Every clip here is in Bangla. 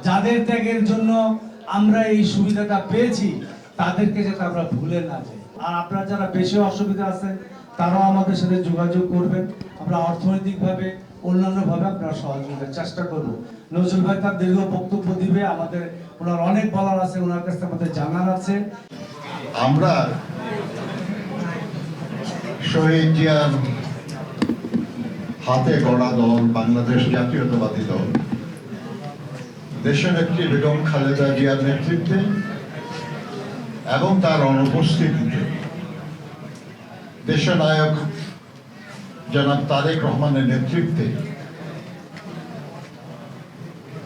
যাদের ত্যাগের জন্য আমরা এই সুবিধাটা পেয়েছি তাদেরকে যাতে আমরা ভুলে না যাই। আর আপনারা যারা বেশি অসুবিধা আছেন তারাও আমাদের সাথে যোগাযোগ করবেন। আমরা অর্থনৈতিকভাবে অন্যান্যভাবে আপনারা সহযোগিতার চেষ্টা করব। নজরুল ভাই তার দীর্ঘ বক্তব্য দিবে, আমাদের ওনার অনেক বলার আছে, ওনার কাছে আমাদের জানার আছে। আমরা শহীদ জিয়ার হাতে গড়া দল বাংলাদেশ জাতীয়তাবাদী দল দেশনেত্রী বেগম খালেদা জিয়ার নেতৃত্বে এবং তার অনুপস্থিতিতে দেশনায়ক জনাব তারেক রহমানের নেতৃত্বে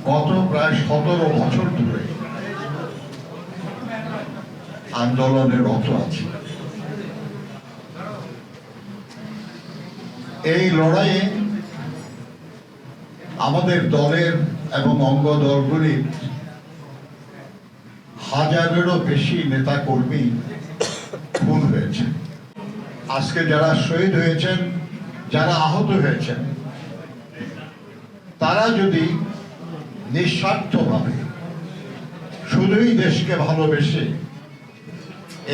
গত প্রায় 17 বছর ধরে আন্দোলনে রত আছে। এই লড়াইয়ে আমাদের দলের এবং অঙ্গ দলগুলির হাজারেরও বেশি নেতা কর্মী খুন হয়েছে। আজকে যারা শহীদ হয়েছেন, যারা আহত হয়েছেন, তারা যদি নিঃস্বার্থভাবে শুধুই দেশকে ভালোবেসে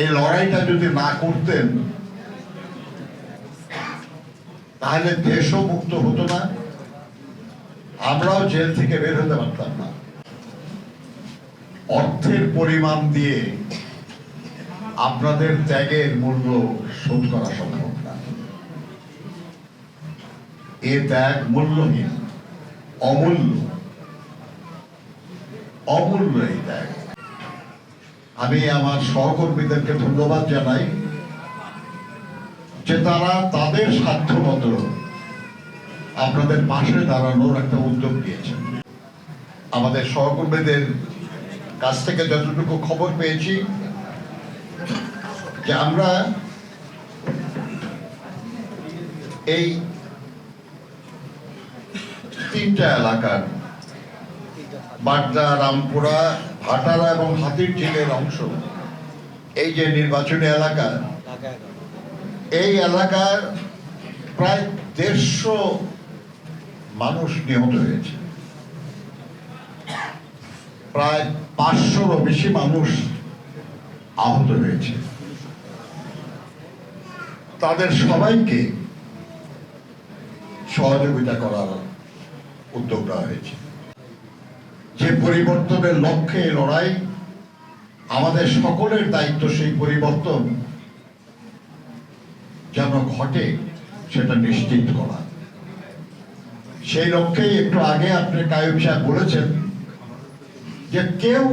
এই লড়াইটা যদি না করতেন তাহলে দেশও মুক্ত হতো না, আমরাও জেল থেকে বের হতে পারতাম না। অর্থের পরিমাণ দিয়ে আপনাদের ত্যাগের মূল্য শোধ করা সম্ভব না। এ ত্যাগ মূল্যহীন, অমূল্য, অমূল্য এই ত্যাগ। আমি আমার সহকর্মীদেরকে ধন্যবাদ জানাই যে তারা তাদের সাধ্য মতো আপনাদের পাশে দাঁড়ানোর একটা উদ্যোগ নিয়েছেন। আমাদের সহকর্মীদের কাছ থেকে যতটুকু খবর পেয়েছি যে আমরা এই 3টা এলাকার বাড্ডা, রামপুরা, ভাটারা এবং হাতিরঝিলের অংশ, এই যে নির্বাচনী এলাকা, এই এলাকার প্রায় 150 মানুষ নিহত হয়েছে, প্রায় 500-রও বেশি মানুষ আহত হয়েছে। তাদের সবাইকে সহযোগিতা করার উদ্যোগ নেওয়া হয়েছে। যে পরিবর্তনের লক্ষ্যে লড়াই, আমাদের সকলের দায়িত্ব সেই পরিবর্তন যেন ঘটে সেটা নিশ্চিত করা। সেই লক্ষ্যেই একটু আগে আপনি কায়ুম সাহেব বলেছেন যে কেউ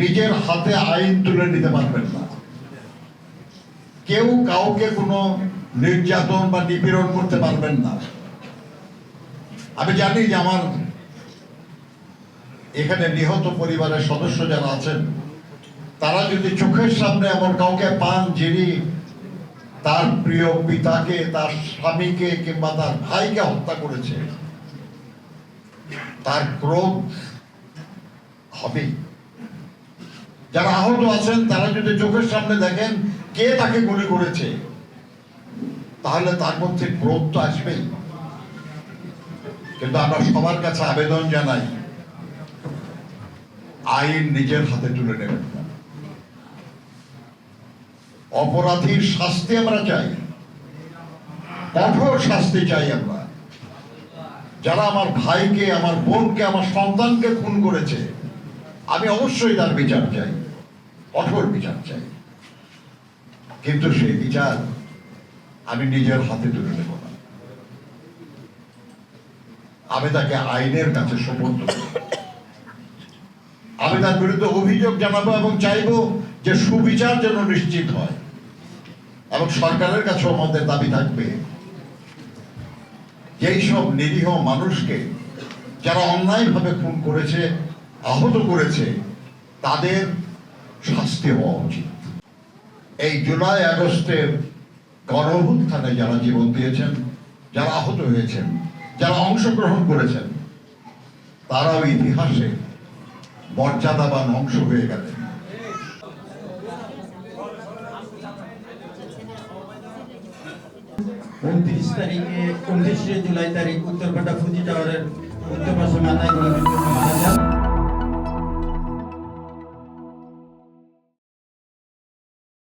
নিজের হাতে আইন তুলে নিতে পারবেন না, কেউ কাউকে কোনো নির্যাতন বা নিপীড়ন করতে পারবেন না। আমি জানি যে আমার এখানে নিহত পরিবারের সদস্য যারা আছেন তারা যদি চোখের সামনে এমন কাউকে পান যিনি তার প্রিয় পিতাকে, তার স্বামীকে কিংবা তার ভাইকে হত্যা করেছে, তার ক্রোধ হবে। যারা আহত আছেন তারা যদি চোখের সামনে দেখেন কে তাকে গুলি করেছে তাহলে তার মধ্যে ক্রোধ তো আসবেই। কিন্তু আমরা সবার কাছে আবেদন জানাই, আইন নিজের হাতে তুলে নেবেন না। অপরাধীর শাস্তি আমরা চাই, কঠোর শাস্তি চাই আমরা। যারা আমার ভাইকে, আমার বোনকে, আমার সন্তানকে খুন করেছে আমি অবশ্যই তার বিচার চাই, কঠোর বিচার চাই। কিন্তু সেই বিচার আমি নিজের হাতে তুলে নেব না, আমি তাকে আইনের কাছে সোপর্দ করব। আমি তার বিরুদ্ধে অভিযোগ জানাবো এবং চাইবো যে সুবিচার যেন নিশ্চিত হয়। এবং সরকারের কাছেও আমাদের দাবি থাকবে যেই সব নিরীহ মানুষকে যারা অন্যায়ভাবে খুন করেছে, আহত করেছে, তাদের শাস্তি হওয়া উচিত। এই জুলাই আগস্টের গণঅভ্যুত্থানে যারা জীবন দিয়েছেন, যারা আহত হয়েছেন, যারা অংশগ্রহণ করেছেন, তারাও ইতিহাসে মর্যাদাবান অংশ হয়ে গেলেন। 29 জুলাই তারিখ উত্তরপাড়া ফুজি টাওয়ারের উত্তর পাশে মাথায়